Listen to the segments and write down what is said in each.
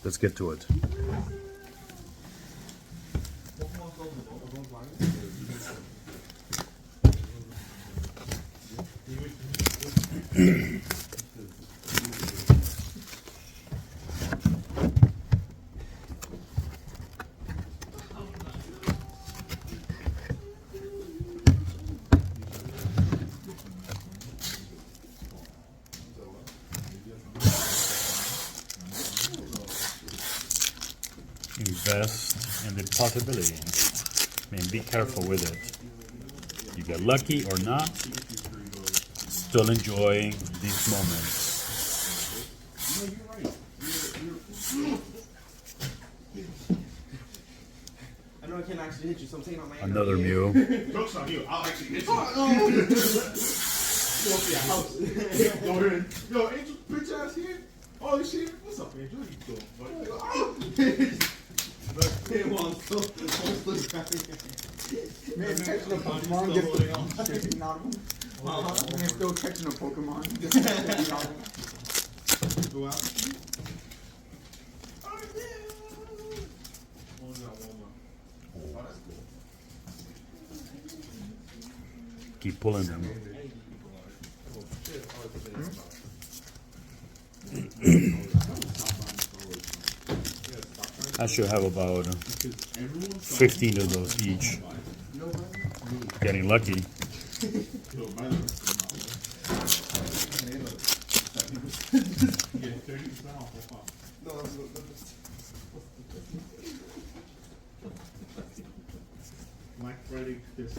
Let's get to it. Invest in the possibility. I mean, be careful with it. You get lucky or not, still enjoy these moments. I know I can't actually hit you, so I'm taking out my Another Mew. Joke's on you. I'll actually hit you. Yo, Angel, bitch ass here. Oh shit, what's up, Angel? How you doing? Man, catching a Pokemon gets 15 out of them. Man, still catching a Pokemon gets 15 out of them. Go out. Oh, that's cool. Keep pulling them. I should have about 15 of those each. Getting lucky. Mike Friday, this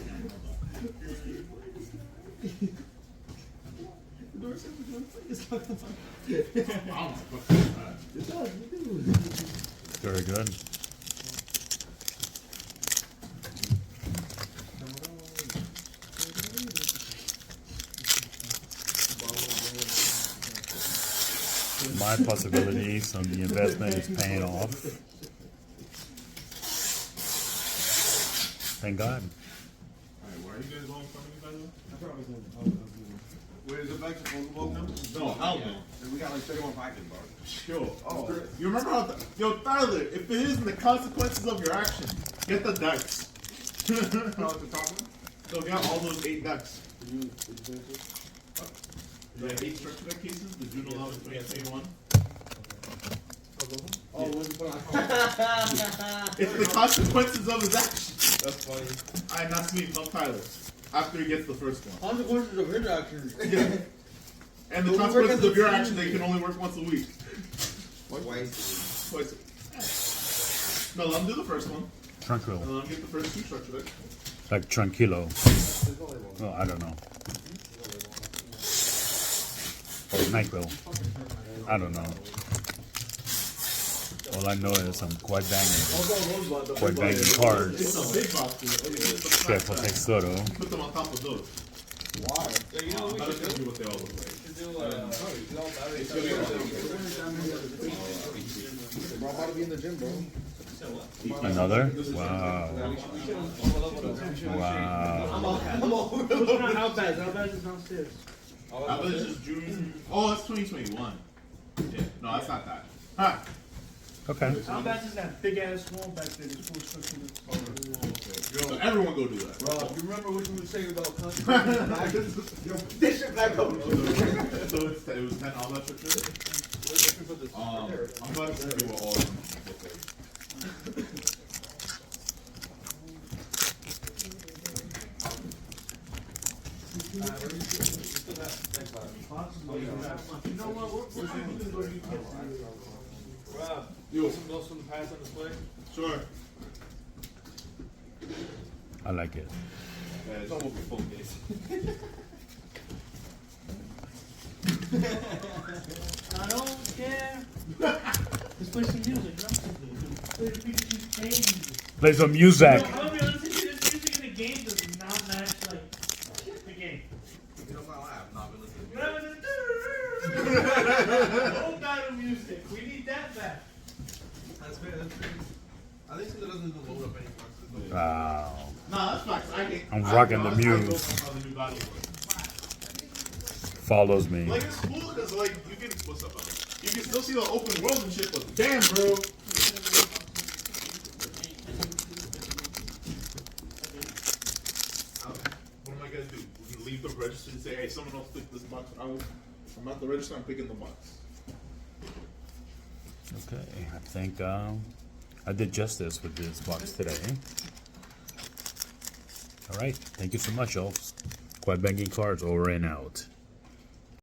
Very good. My possibilities on the investment is paying off. Thank God. Alright, where are you guys all from, by the way? I thought I was in. Where is it back to Pokemon now? No, hell no. And we got like 31 packets, bro. Yo, you remember how? Yo, Tyler, if it isn't the consequences of your action, get the decks. You know what you're talking about? So we got all those 8 decks. The 8 structure deck cases. Did you know that was 2021? Oh, what's the point? It's the consequences of his action. That's funny. And that's me, not Tyler. After he gets the first one. Consequences of his actions. Yeah. And the consequences of your action, they can only work once a week. Twice. Twice. No, let him do the first one. Tranquil. And let him get the first 2 structure decks. Like Tranquilo. Well, I don't know. Or NyQuil. I don't know. All I know is I'm quite banging cards. It's a big box. Chef Texoro. Put them on top of those. Why? I'm not gonna do what they all look like. Bro, I'm about to be in the gym, bro. Another? Wow. Wow. How bad is downstairs? I bet it's just June. Oh, it's 2021. Yeah. No, that's not that. Ha! Okay. How bad is that big ass wall back there? It's full structure. So everyone go do that. Bro, you remember what you were saying about consequences? This shit back up. So it was 10 all that structure? I'm about to see what all of them look like. You know what? We're going to go to Rob, Yo. some notes from the past on display? Sure. I like it. It's almost a full case. I don't care. Let's play some music. Play the Pikachu's game music. Play some music. I'm gonna be honest with you, this music in the game does not match like the game. You know my life. Not been listening. What happened to old battle music? We need that back. That's fair. That's fair. I think since it doesn't even load up any boxes. Wow. Nah, that's facts. I'm rocking the I Muse. know how the new battle works. Follows me. Like, it's cool because, like, you can. What's up, brother? You can still see the open world and shit, but damn, bro. What am I gonna do? We're gonna leave the register and say, hey, someone else pick this box. I'm at the register, I'm picking the box. Okay, I think I did justice with this box today. All right, thank you so much, y'all. Quad Banking Cards over and out.